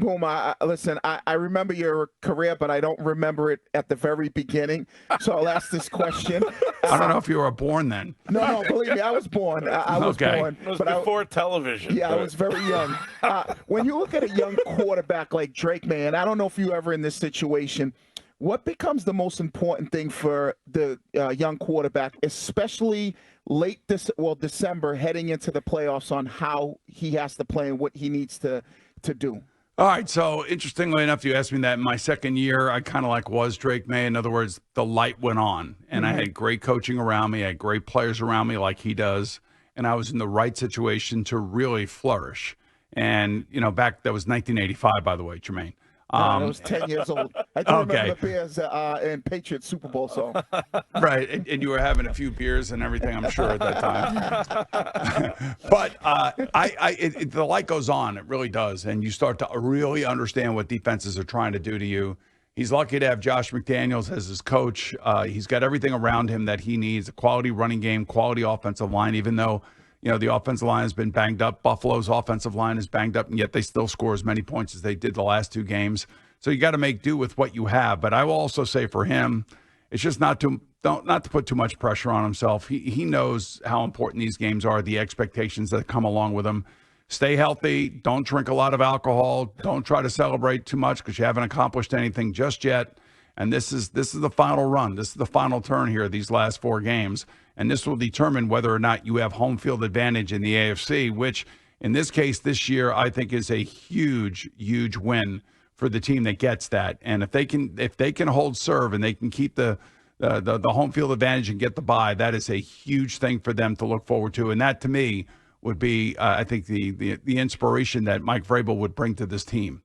Boom, listen, I remember your career, but I don't remember it at the very beginning. So I'll ask this question. I don't know if you were born then. No, believe me, I was born. I was born. It was but before television. Yeah, I was very young. When you look at a young quarterback like Drake Maye, and I don't know if you're ever in this situation, what becomes the most important thing for the young quarterback, especially December, heading into the playoffs, on how he has to play and what he needs to do? All right, so interestingly enough, you asked me that in my second year, I kind of was Drake Maye. In other words, the light went on, and I had great coaching around me. I had great players around me like he does, and I was in the right situation to really flourish. And, that was 1985, by the way, Jermaine. I was 10 years old. I do remember the Bears and Patriots Super Bowl song. Right, and you were having a few beers and everything, I'm sure, at that time. But the light goes on. It really does. And you start to really understand what defenses are trying to do to you. He's lucky to have Josh McDaniels as his coach. He's got everything around him that he needs, a quality running game, quality offensive line, even though the offensive line has been banged up. Buffalo's offensive line is banged up, and yet they still score as many points as they did the last two games. So you got to make do with what you have. But I will also say for him, it's just not to put too much pressure on himself. He knows how important these games are, the expectations that come along with them. Stay healthy. Don't drink a lot of alcohol. Don't try to celebrate too much because you haven't accomplished anything just yet. And this is the final run. This is the final turn here, these last four games. And this will determine whether or not you have home field advantage in the AFC, which in this case this year I think is a huge, huge win for the team that gets that. And if they can hold serve and they can keep the home field advantage and get the bye, that is a huge thing for them to look forward to. And that to me would be, I think, the inspiration that Mike Vrabel would bring to this team.